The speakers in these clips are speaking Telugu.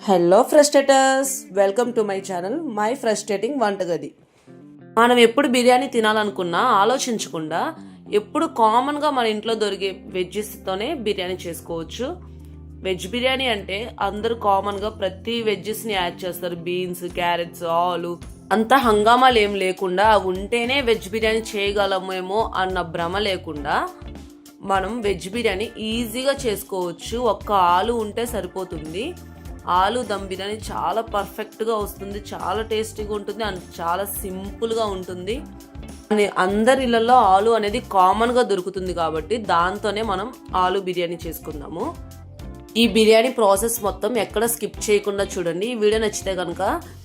Hello frustrators, welcome to my channel my frustrating వంటగది. మనం ఎప్పుడు బిర్యానీ తినాలనుకున్నా ఆలోచించకుండా ఎప్పుడు కామన్గా మన ఇంట్లో దొరికే వెజ్జెస్తోనే బిర్యానీ చేసుకోవచ్చు. వెజ్ బిర్యానీ అంటే అందరూ కామన్గా ప్రతి వెజ్జెస్ని యాడ్ చేస్తారు. బీన్స్, క్యారెట్స్, ఆలు, అంత హంగామాలు ఏం లేకుండా అవి ఉంటేనే వెజ్ బిర్యానీ చేయగలమేమో అన్న భ్రమ లేకుండా మనం వెజ్ బిర్యానీ ఈజీగా చేసుకోవచ్చు. ఒక్క ఆలు ఉంటే సరిపోతుంది. ఆలు దమ్ బిర్యానీ చాలా పర్ఫెక్ట్గా వస్తుంది, చాలా టేస్టీగా ఉంటుంది అండ్ చాలా సింపుల్గా ఉంటుంది. అందరి ఇళ్ళల్లో ఆలు అనేది కామన్గా దొరుకుతుంది కాబట్టి దాంతోనే మనం ఆలు బిర్యానీ చేసుకుందాము. ఈ బిర్యానీ ప్రాసెస్ మొత్తం ఎక్కడ స్కిప్ చేయకుండా చూడండి. ఈ వీడియో నచ్చితే కనుక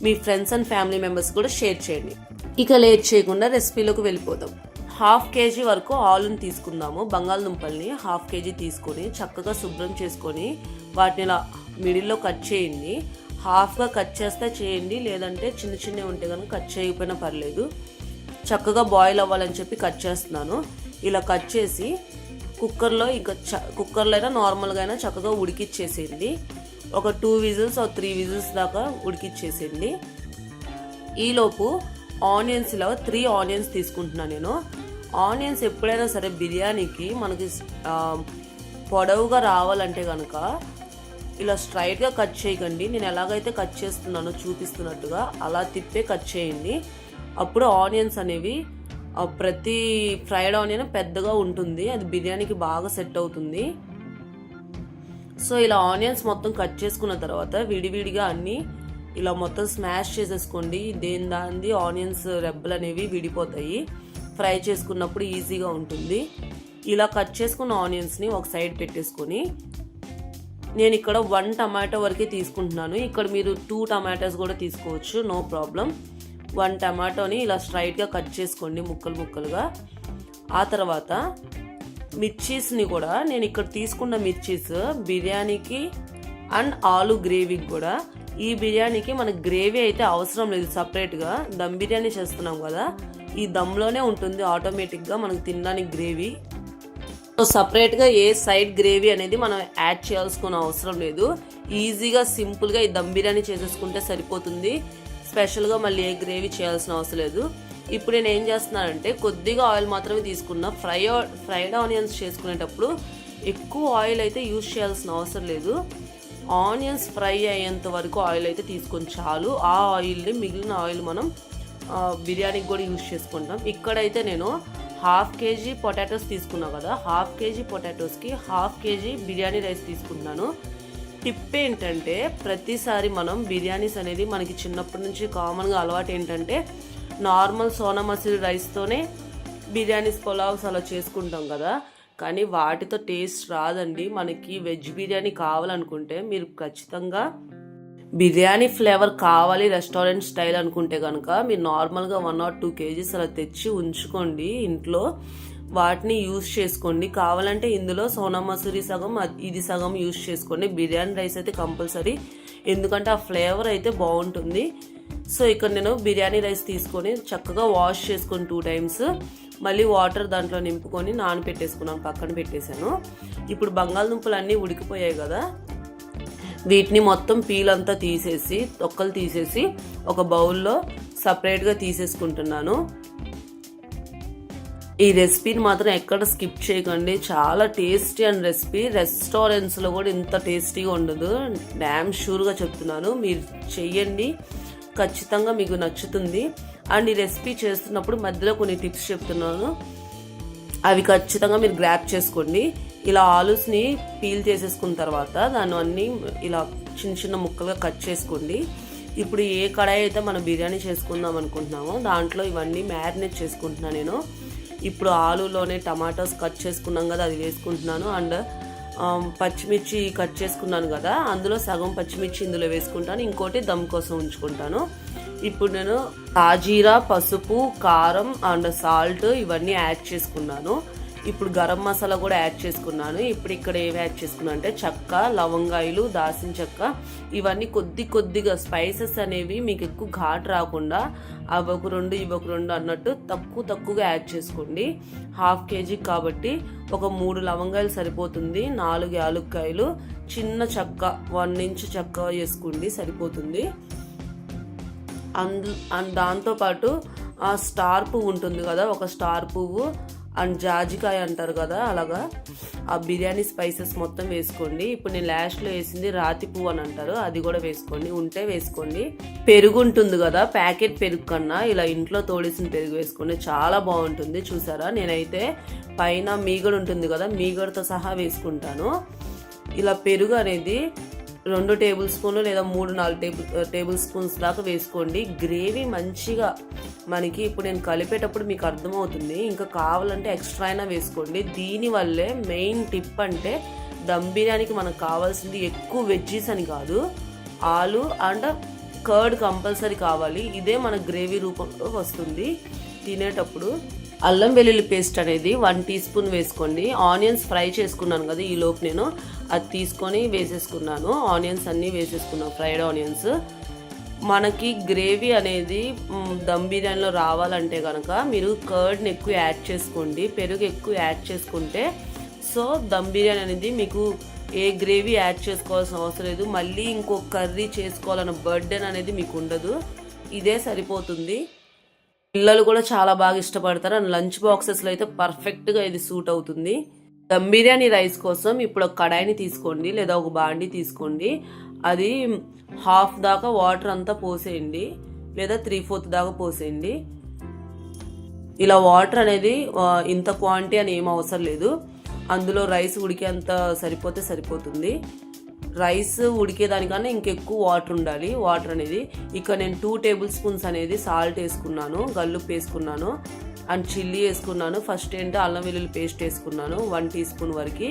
మీ ఫ్రెండ్స్ అండ్ ఫ్యామిలీ మెంబర్స్ కూడా షేర్ చేయండి. ఇక లేట్ చేయకుండా రెసిపీలోకి వెళ్ళిపోదాం. 1/2 kg వరకు ఆలుని తీసుకుందాము. బంగాళదుంపల్ని 1/2 kg తీసుకొని చక్కగా శుభ్రం చేసుకొని వాటిని ఇలా మిడిల్లో కట్ చేయండి. హాఫ్గా కట్ చేస్తే చేయండి, లేదంటే చిన్న చిన్నవి ఉంటే కనుక కట్ చేయకపోయినా పర్లేదు. చక్కగా బాయిల్ అవ్వాలని చెప్పి కట్ చేస్తున్నాను. ఇలా కట్ చేసి కుక్కర్లో కుక్కర్లో అయినా నార్మల్గా అయినా చక్కగా ఉడికిచ్చేసేయండి. ఒక 2 విజిల్స్ 3 విజిల్స్ దాకా ఉడికిచ్చేసేయండి. ఈలోపు ఆనియన్స్ ఇలా 3 ఆనియన్స్ తీసుకుంటున్నాను నేను. ఆనియన్స్ ఎప్పుడైనా సరే బిర్యానీకి మనకి పొడవుగా రావాలంటే కనుక ఇలా స్ట్రైట్గా కట్ చేయకండి. నేను ఎలాగైతే కట్ చేస్తున్నానో చూపిస్తున్నట్టుగా అలా తిప్పే కట్ చేయండి. అప్పుడు ఆనియన్స్ అనేవి ప్రతి ఫ్రైడ్ ఆనియన్ పెద్దగా ఉంటుంది, అది బిర్యానీకి బాగా సెట్ అవుతుంది. సో ఇలా ఆనియన్స్ మొత్తం కట్ చేసుకున్న తర్వాత విడివిడిగా అన్నీ ఇలా మొత్తం స్మాష్ చేసేసుకోండి. దాని ఆనియన్స్ రెబ్బలు అనేవి విడిపోతాయి. ఫ్రై చేసుకున్నప్పుడు ఈజీగా ఉంటుంది. ఇలా కట్ చేసుకున్న ఆనియన్స్ని ఒక సైడ్ పెట్టేసుకొని నేను ఇక్కడ 1 టమాటో వరకే తీసుకుంటున్నాను. ఇక్కడ మీరు 2 టమాటోస్ కూడా తీసుకోవచ్చు, నో ప్రాబ్లం. 1 టమాటోని ఇలా స్ట్రైట్గా కట్ చేసుకోండి ముక్కలుగా. ఆ తర్వాత మిర్చీస్ని కూడా నేను ఇక్కడ తీసుకున్న మిర్చీస్ బిర్యానీకి అండ్ ఆలు గ్రేవీకి కూడా. ఈ బిర్యానీకి మనకు గ్రేవీ అయితే అవసరం లేదు, సపరేట్గా దమ్ బిర్యానీ చేస్తున్నాం కదా, ఈ దమ్లోనే ఉంటుంది ఆటోమేటిక్గా మనకు తినడానికి గ్రేవీ. సో సపరేట్గా ఏ సైడ్ గ్రేవీ అనేది మనం యాడ్ చేయాల్సిన అవసరం లేదు. ఈజీగా సింపుల్గా ఈ దమ్ బిర్యానీ చేసేసుకుంటే సరిపోతుంది. స్పెషల్గా మళ్ళీ ఏ గ్రేవీ చేయాల్సిన అవసరం లేదు. ఇప్పుడు నేను ఏం చేస్తున్నానంటే కొద్దిగా ఆయిల్ మాత్రమే తీసుకున్నా. ఫ్రైడ్ ఆనియన్స్ చేసుకునేటప్పుడు ఎక్కువ ఆయిల్ అయితే యూజ్ చేయాల్సిన అవసరం లేదు. ఆనియన్స్ ఫ్రై అయ్యేంత వరకు ఆయిల్ అయితే తీసుకొని చాలు. ఆ ఆయిల్ని మిగిలిన ఆయిల్ మనం బిర్యానీకి కూడా యూజ్ చేసుకుంటాం. ఇక్కడైతే నేను 1/2 kg పొటాటోస్ తీసుకున్నాను కదా, 1/2 kg పొటాటోస్కి 1/2 kg బిర్యానీ రైస్ తీసుకుంటున్నాను. టిప్ ఏంటంటే ప్రతిసారి మనం బిర్యానీస్ అనేది మనకి చిన్నప్పటి నుంచి కామన్గా అలవాటు ఏంటంటే నార్మల్ సోనా మసూరి రైస్తోనే బిర్యానీస్, పులావ్స్ అలా చేసుకుంటాం కదా, కానీ వాటితో టేస్ట్ రాదండి. మనకి వెజ్ బిర్యానీ కావాలనుకుంటే మీరు ఖచ్చితంగా బిర్యానీ ఫ్లేవర్ కావాలి రెస్టారెంట్ స్టైల్ అనుకుంటే కనుక మీరు నార్మల్గా 1 or 2 kgs అలా తెచ్చి ఉంచుకోండి ఇంట్లో. వాటిని యూజ్ చేసుకోండి. కావాలంటే ఇందులో సోనా మసూరి సగం ఇది సగం యూజ్ చేసుకోండి. బిర్యానీ రైస్ అయితే కంపల్సరీ, ఎందుకంటే ఆ ఫ్లేవర్ అయితే బాగుంటుంది. సో ఇక్కడ నేను బిర్యానీ రైస్ తీసుకొని చక్కగా వాష్ చేసుకొని 2 times మళ్ళీ వాటర్ దాంట్లో నింపుకొని నానబెట్టేసుకున్నాను, పక్కన పెట్టేశాను. ఇప్పుడు బంగాళదుంపలు అన్నీ ఉడికిపోయాయి కదా, వీటిని మొత్తం పీల్ అంతా తీసేసి తొక్కలు తీసేసి ఒక బౌల్లో సపరేట్గా తీసేసుకుంటున్నాను. ఈ రెసిపీని మాత్రం ఎక్కడ స్కిప్ చేయకండి, చాలా టేస్టీ అండ్ రెసిపీ. రెస్టారెంట్స్లో కూడా ఇంత టేస్టీగా ఉండదు, డ్యామ్ షూర్గా చెప్తున్నాను. మీరు చెయ్యండి, ఖచ్చితంగా మీకు నచ్చుతుంది. అండ్ ఈ రెసిపీ చేస్తున్నప్పుడు మధ్యలో కొన్ని టిప్స్ చెప్తున్నాను, అవి ఖచ్చితంగా మీరు గ్రాప్ చేసుకోండి. ఇలా ఆలూస్ని పీల్ చేసేసుకున్న తర్వాత దాన్ని అన్నీ ఇలా చిన్న చిన్న ముక్కలుగా కట్ చేసుకోండి. ఇప్పుడు ఏ కడాయి అయితే మనం బిర్యానీ చేసుకుందాం అనుకుంటున్నామో దాంట్లో ఇవన్నీ మ్యారినేట్ చేసుకుంటున్నాను నేను. ఇప్పుడు ఆలూలోనే టమాటోస్ కట్ చేసుకున్నాం కదా, అది వేసుకుంటున్నాను. అండ్ పచ్చిమిర్చి కట్ చేసుకున్నాను కదా, అందులో సగం పచ్చిమిర్చి ఇందులో వేసుకుంటాను, ఇంకోటి దమ్ కోసం ఉంచుకుంటాను. ఇప్పుడు నేను సాజీరా, పసుపు, కారం అండ్ సాల్ట్ ఇవన్నీ యాడ్ చేసుకున్నాను. ఇప్పుడు గరం మసాలా కూడా యాడ్ చేసుకున్నాను. ఇప్పుడు ఇక్కడ ఏమి యాడ్ చేసుకున్నాను అంటే చెక్క, లవంగాయలు, దాల్చిన చెక్క, ఇవన్నీ కొద్దిగా స్పైసెస్ అనేవి మీకు ఎక్కువ ఘాటు రాకుండా అవొక 2 ఇవొక 2 అన్నట్టు తక్కువగా యాడ్ చేసుకోండి. 1/2 kg కాబట్టి ఒక 3 లవంగాయలు సరిపోతుంది, 4 యాలుక్కాయలు, చిన్న చెక్క 1 ఇంచ్ చెక్క వేసుకోండి సరిపోతుంది. దాంతోపాటు ఆ స్టార్ పువ్వు ఉంటుంది కదా, ఒక స్టార్ పువ్వు అండ్ జాజికాయ అంటారు కదా, అలాగా ఆ బిర్యానీ స్పైసెస్ మొత్తం వేసుకోండి. ఇప్పుడు నేను లాస్ట్లో వేసింది రాతి పువ్వు అని అంటారు, అది కూడా వేసుకోండి, ఉంటే వేసుకోండి. పెరుగు ఉంటుంది కదా, ప్యాకెట్ పెరుగు కన్నా ఇలా ఇంట్లో తోడేసిన పెరుగు వేసుకోండి, చాలా బాగుంటుంది. చూసారా, నేనైతే పైన మీగడ ఉంటుంది కదా, మీగడతో సహా వేసుకుంటాను. ఇలా పెరుగు అనేది 2 టేబుల్ స్పూన్లు లేదా 3-4 టేబుల్ స్పూన్స్ దాకా వేసుకోండి. గ్రేవీ మంచిగా మనకి ఇప్పుడు నేను కలిపేటప్పుడు మీకు అర్థమవుతుంది, ఇంకా కావాలంటే ఎక్స్ట్రా అయినా వేసుకోండి. దీనివల్లే మెయిన్ టిప్ అంటే దమ్ బిర్యానీకి మనకు కావాల్సింది ఎక్కువ వెజ్జీస్ అని కాదు, ఆలు అండ్ కర్డ్ కంపల్సరీ కావాలి. ఇదే మన గ్రేవీ రూపంలో వస్తుంది తినేటప్పుడు. అల్లం వెల్లుల్లి పేస్ట్ అనేది 1 టీ స్పూన్ వేసుకోండి. ఆనియన్స్ ఫ్రై చేసుకున్నాను కదా, ఈ లోపు నేను అది తీసుకొని వేసేసుకున్నాను. ఆనియన్స్ అన్నీ వేసేసుకున్నాను, ఫ్రైడ్ ఆనియన్స్. మనకి గ్రేవీ అనేది దమ్ బిర్యానీలో రావాలంటే కనుక మీరు కర్డ్ని ఎక్కువ యాడ్ చేసుకోండి, పెరుగు ఎక్కువ యాడ్ చేసుకుంటే సో దమ్ బిర్యానీ అనేది మీకు ఏ గ్రేవీ యాడ్ చేసుకోవాల్సిన అవసరం లేదు, మళ్ళీ ఇంకో కర్రీ చేసుకోవాలన్న బర్డెన్ అనేది మీకు ఉండదు. ఇదే సరిపోతుంది. పిల్లలు కూడా చాలా బాగా ఇష్టపడతారు అండ్ లంచ్ బాక్సెస్లో అయితే పర్ఫెక్ట్గా ఇది సూట్ అవుతుంది. దమ్ బిర్యానీ రైస్ కోసం ఇప్పుడు ఒక కడాయిని తీసుకోండి లేదా ఒక బాండి తీసుకోండి. అది 1/2 దాకా వాటర్ అంతా పోసేయండి లేదా 3/4 దాకా పోసేయండి. ఇలా వాటర్ అనేది ఇంత క్వాంటిటీ అని ఏం అవసరం లేదు, అందులో రైస్ ఉడికేంత సరిపోతే సరిపోతుంది. రైస్ ఉడికేదానికన్నా ఇంకెక్కువ వాటర్ ఉండాలి. వాటర్ అనేది ఇక నేను 2 టేబుల్ స్పూన్స్ అనేది సాల్ట్ వేసుకున్నాను, గల్లుప్పు వేసుకున్నాను అండ్ చిల్లీ వేసుకున్నాను. ఫస్ట్ ఏంటో అల్లం వెల్లుల్లి పేస్ట్ వేసుకున్నాను 1 టీ స్పూన్ వరకు.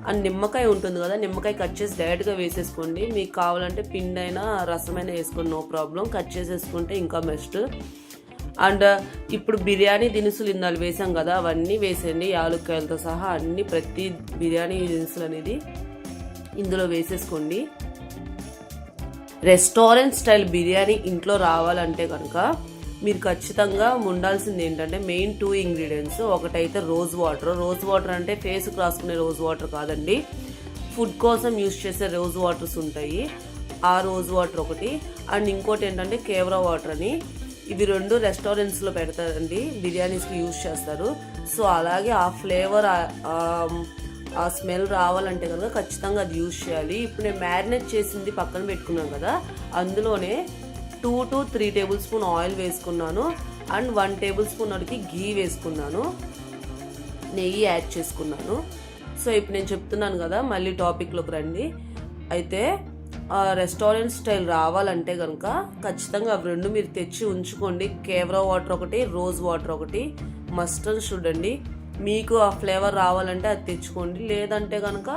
అండ్ నిమ్మకాయ ఉంటుంది కదా, నిమ్మకాయ కట్ చేసి డైరెక్ట్గా వేసేసుకోండి. మీకు కావాలంటే పిండి అయినా రసమైనా వేసుకోండి, నో ప్రాబ్లం. కట్ చేసేసుకుంటే ఇంకా బెస్ట్. అండ్ ఇప్పుడు బిర్యానీ దినుసులు ఇందాలు వేసాం కదా, అవన్నీ వేసేయండి యాలుక్కాయలతో సహా అన్ని, ప్రతి బిర్యానీ దినుసులు అనేది ఇందులో వేసేసుకోండి. రెస్టారెంట్ స్టైల్ బిర్యానీ ఇంట్లో రావాలంటే కనుక మీరు ఖచ్చితంగా ఉండాల్సింది ఏంటంటే మెయిన్ 2 ఇంగ్రీడియంట్స్. ఒకటైతే రోజ్ వాటర్ అంటే ఫేస్కి రాసుకునే రోజ్ వాటర్ కాదండి, ఫుడ్ కోసం యూజ్ చేసే రోజ్ వాటర్స్ ఉంటాయి, ఆ రోజ్ వాటర్ ఒకటి. అండ్ ఇంకోటి ఏంటంటే కేవరా వాటర్ అని, ఇవి 2 రెస్టారెంట్స్లో పెడతారండి, బిర్యానీస్కి యూజ్ చేస్తారు. సో అలాగే ఆ ఫ్లేవర్ ఆ స్మెల్ రావాలంటే కనుక ఖచ్చితంగా అది యూజ్ చేయాలి. ఇప్పుడు నేను మ్యారినేట్ చేసింది పక్కన పెట్టుకున్నాను కదా, అందులోనే 2 to 3 టేబుల్ స్పూన్ ఆయిల్ వేసుకున్నాను అండ్ 1 టేబుల్ స్పూన్ వరకు ఘీ వేసుకున్నాను, నెయ్యి యాడ్ చేసుకున్నాను. సో ఇప్పుడు నేను చెప్తున్నాను కదా, మళ్ళీ టాపిక్లోకి రండి. అయితే రెస్టారెంట్ స్టైల్ రావాలంటే కనుక ఖచ్చితంగా అవి 2 మీరు తెచ్చి ఉంచుకోండి. కేవరా వాటర్ ఒకటి, రోజ్ వాటర్ ఒకటి మస్ట్ అండ్ షుడ్ అండి. మీకు ఆ ఫ్లేవర్ రావాలంటే అది తెచ్చుకోండి, లేదంటే కనుక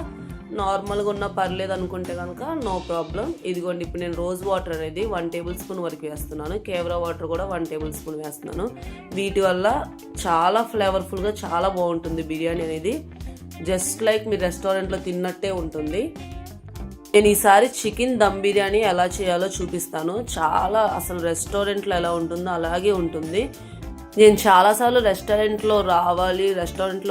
నార్మల్గా ఉన్న పర్లేదు అనుకుంటే కనుక నో ప్రాబ్లం. ఇదిగోండి ఇప్పుడు నేను రోజ్ వాటర్ అనేది 1 టేబుల్ స్పూన్ వరకు వేస్తున్నాను, కేవరా వాటర్ కూడా 1 టేబుల్ స్పూన్ వేస్తున్నాను. వీటి వల్ల చాలా ఫ్లేవర్ఫుల్గా చాలా బాగుంటుంది బిర్యానీ అనేది, జస్ట్ లైక్ మీరు రెస్టారెంట్లో తిన్నట్టే ఉంటుంది. నేను ఈసారి చికెన్ దమ్ బిర్యానీ ఎలా చేయాలో చూపిస్తాను. చాలా అసలు రెస్టారెంట్లో ఎలా ఉంటుందో అలాగే ఉంటుంది. నేను చాలాసార్లు రెస్టారెంట్లో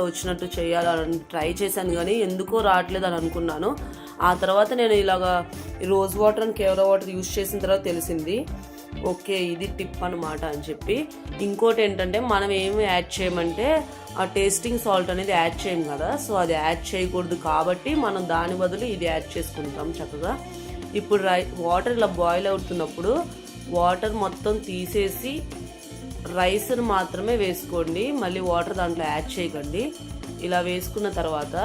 వచ్చినట్టు చేయాలని ట్రై చేశాను, కానీ ఎందుకో రావట్లేదు అని అనుకున్నాను. ఆ తర్వాత నేను ఇలాగా rose water and kewra water use చేసిన తర్వాత తెలిసింది, ఓకే ఇది టిప్ అనమాట అని చెప్పి. ఇంకోటి ఏంటంటే మనం ఏమి యాడ్ చేయమంటే ఆ టేస్టింగ్ సాల్ట్ అనేది యాడ్ చేయం కదా, సో అది యాడ్ చేయకూడదు కాబట్టి మనం దాని బదులు ఇది యాడ్ చేసుకుంటాం చక్కగా. ఇప్పుడు వాటర్ ఇలా బాయిల్ అవుతున్నప్పుడు వాటర్ మొత్తం తీసేసి రైస్ని మాత్రమే వేసుకోండి, మళ్ళీ వాటర్ దాంట్లో యాడ్ చేయకండి. ఇలా వేసుకున్న తర్వాత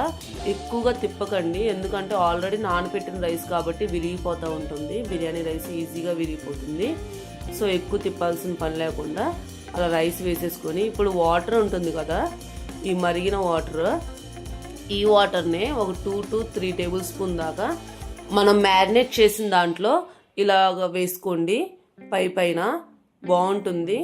ఎక్కువగా తిప్పకండి, ఎందుకంటే ఆల్రెడీ నానబెట్టిన రైస్ కాబట్టి విరిగిపోతూ ఉంటుంది, బిర్యానీ రైస్ ఈజీగా విరిగిపోతుంది. సో ఎక్కువ తిప్పాల్సిన పని లేకుండా అలా రైస్ వేసేసుకొని ఇప్పుడు వాటర్ ఉంటుంది కదా, ఈ మరిగిన వాటర్, ఈ వాటర్నే ఒక 2 to 3 టేబుల్ స్పూన్ దాకా మనం మ్యారినేట్ చేసిన దాంట్లో ఇలాగ వేసుకోండి, పైన బాగుంటుంది.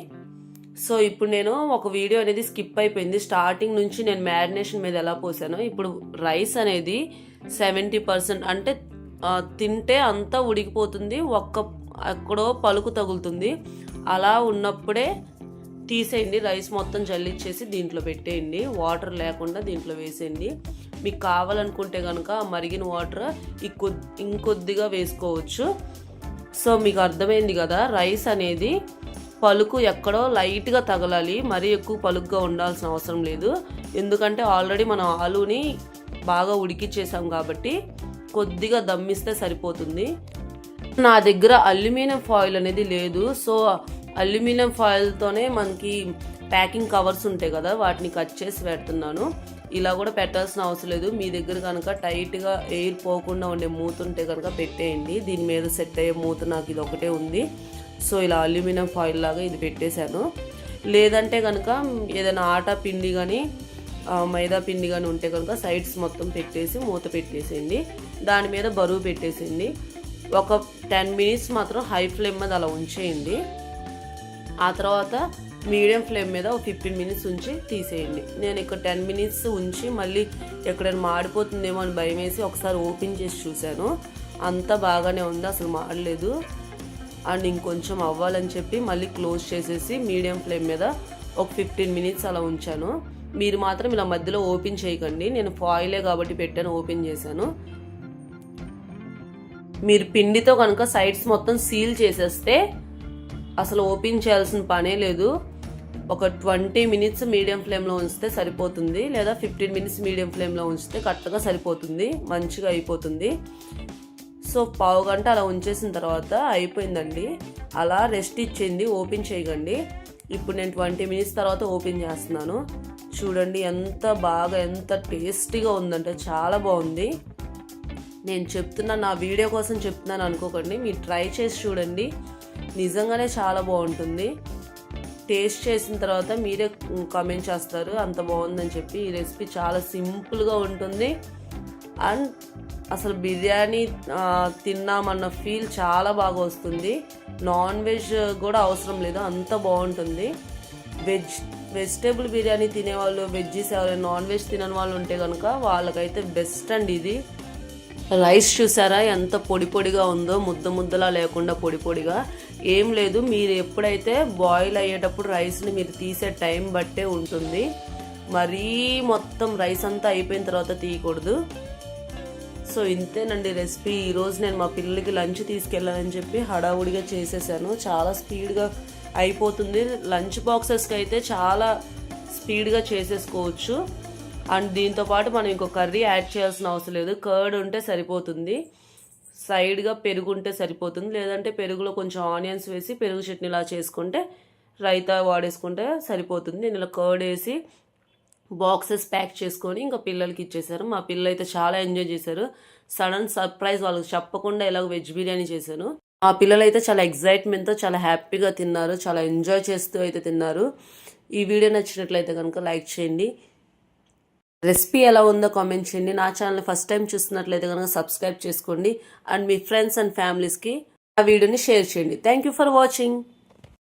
సో ఇప్పుడు నేను ఒక వీడియో అనేది స్కిప్ అయిపోయింది. స్టార్టింగ్ నుంచి నేను మ్యారినేషన్ మీద ఎలా పోసానో, ఇప్పుడు రైస్ అనేది 70% అంటే తింటే అంతా ఉడికిపోతుంది, ఎక్కడో పలుకు తగులుతుంది. అలా ఉన్నప్పుడే తీసేయండి. రైస్ మొత్తం జల్లిచ్చేసి దీంట్లో పెట్టేయండి. వాటర్ లేకుండా దీంట్లో వేసేయండి. మీకు కావాలనుకుంటే కనుక మరిగిన వాటర్ ఇంకొద్దిగా వేసుకోవచ్చు. సో మీకు అర్థమైంది కదా, రైస్ అనేది పలుకు ఎక్కడో లైట్గా తగలాలి, మరీ ఎక్కువ పలుకుగా ఉండాల్సిన అవసరం లేదు. ఎందుకంటే ఆల్రెడీ మనం ఆలూని బాగా ఉడికిచ్చేసాం కాబట్టి కొద్దిగా దమ్మిస్తే సరిపోతుంది. నా దగ్గర అల్యూమినియం ఫాయిల్ అనేది లేదు. సో అల్యూమినియం ఫాయిల్తోనే మనకి ప్యాకింగ్ కవర్స్ ఉంటాయి కదా, వాటిని కట్ చేసి పెడుతున్నాను. ఇలా కూడా పెట్టాల్సిన అవసరం లేదు. మీ దగ్గర కనుక టైట్గా ఎయిర్ పోకుండా ఉండే మూత ఉంటే కనుక పెట్టేయండి. దీని మీద సెట్ అయ్యే మూత నాకు ఇది ఒకటే ఉంది. సో ఇలా అల్యూమినియం ఫాయిల్ లాగా ఇది పెట్టేశాను. లేదంటే కనుక ఏదైనా ఆటా పిండి కానీ మైదా పిండి కానీ ఉంటే కనుక సైడ్స్ మొత్తం పెట్టేసి మూత పెట్టేసేయండి. దాని మీద బరువు పెట్టేసేయండి. ఒక 10 minutes మాత్రం హై ఫ్లేమ్ మీద అలా ఉంచేయండి. ఆ తర్వాత మీడియం ఫ్లేమ్ మీద ఒక 15 minutes ఉంచి తీసేయండి. నేను ఇక్కడ 10 minutes ఉంచి మళ్ళీ ఎక్కడైనా మాడిపోతుందేమో అని భయం వేసి ఒకసారి ఓపెన్ చేసి చూశాను. అంతా బాగానే ఉంది, అసలు మాడలేదు. అండ్ ఇంకొంచెం అవ్వాలని చెప్పి మళ్ళీ క్లోజ్ చేసేసి మీడియం ఫ్లేమ్ మీద ఒక 15 minutes అలా ఉంచాను. మీరు మాత్రం ఇలా మధ్యలో ఓపెన్ చేయకండి. నేను ఫాయిలే కాబట్టి పెట్టాను, ఓపెన్ చేశాను. మీరు పిండితో కనుక సైడ్స్ మొత్తం సీల్ చేసేస్తే అసలు ఓపెన్ చేయాల్సిన పనే లేదు. ఒక 20 minutes మీడియం ఫ్లేమ్లో ఉంచితే సరిపోతుంది, లేదా 15 minutes మీడియం ఫ్లేమ్లో ఉంచితే కరెక్ట్గా సరిపోతుంది, మంచిగా అయిపోతుంది. సో పావు గంట అలా ఉంచేసిన తర్వాత అయిపోయిందండి. అలా రెస్ట్ ఇచ్చింది, ఓపెన్ చేయకండి. ఇప్పుడు నేను 20 minutes తర్వాత ఓపెన్ చేస్తున్నాను. చూడండి ఎంత టేస్టీగా ఉందంటే చాలా బాగుంది. నేను చెప్తున్నాను, నా వీడియో కోసం చెప్తున్నాను అనుకోకండి, మీరు ట్రై చేసి చూడండి. నిజంగానే చాలా బాగుంటుంది. టేస్ట్ చేసిన తర్వాత మీరే కామెంట్ చేస్తారు అంత బాగుందని చెప్పి. ఈ రెసిపీ చాలా సింపుల్గా ఉంటుంది అండ్ అసలు బిర్యానీ తిన్నామన్న ఫీల్ చాలా బాగా వస్తుంది. నాన్ వెజ్ కూడా అవసరం లేదు, అంత బాగుంటుంది. వెజిటేబుల్ బిర్యానీ తినేవాళ్ళు, వెజ్జీస్ ఎవరైనా నాన్ వెజ్ తినని వాళ్ళు ఉంటే కనుక వాళ్ళకైతే బెస్ట్ అండి ఇది. రైస్ చూసారా ఎంత పొడి పొడిగా ఉందో, ముద్దలా లేకుండా పొడి పొడిగా. ఏం లేదు, మీరు ఎప్పుడైతే బాయిల్ అయ్యేటప్పుడు రైస్ని మీరు తీసే టైం బట్టే ఉంటుంది. మరీ మొత్తం రైస్ అంతా అయిపోయిన తర్వాత తీయకూడదు. సో ఇంతేనండి రెసిపీ. ఈరోజు నేను మా పిల్లలకి లంచ్ తీసుకెళ్ళాలని చెప్పి హడావుడిగా చేసేసాను. చాలా స్పీడ్గా అయిపోతుంది. లంచ్ బాక్సెస్కి అయితే చాలా స్పీడ్గా చేసేసుకోవచ్చు. అండ్ దీంతోపాటు మనం ఇంకో కర్రీ యాడ్ చేయాల్సిన అవసరం లేదు. కర్డ్ ఉంటే సరిపోతుంది, సైడ్గా పెరుగు ఉంటే సరిపోతుంది. లేదంటే పెరుగులో కొంచెం ఆనియన్స్ వేసి పెరుగు చట్నీలా చేసుకుంటే, రైతా వాడేసుకుంటే సరిపోతుంది. నేను ఇలా కర్డ్ వేసి బాక్సెస్ ప్యాక్ చేసుకొని ఇంకా పిల్లలకి ఇచ్చేసారు. మా పిల్లలు అయితే చాలా ఎంజాయ్ చేశారు. సడన్ సర్ప్రైజ్ వాళ్ళకి చెప్పకుండా ఇలాగ వెజ్ బిర్యానీ చేశాను. మా పిల్లలు అయితే చాలా ఎగ్జైట్మెంట్తో చాలా హ్యాపీగా తిన్నారు, చాలా ఎంజాయ్ చేస్తూ అయితే తిన్నారు. ఈ వీడియో నచ్చినట్లయితే కనుక లైక్ చేయండి. రెసిపీ ఎలా ఉందో కామెంట్ చేయండి. నా ఛానల్ ఫస్ట్ టైం చూస్తున్నట్లయితే కనుక సబ్స్క్రైబ్ చేసుకోండి. అండ్ మీ ఫ్రెండ్స్ అండ్ ఫ్యామిలీస్కి ఆ వీడియోని షేర్ చేయండి. Thank you for watching.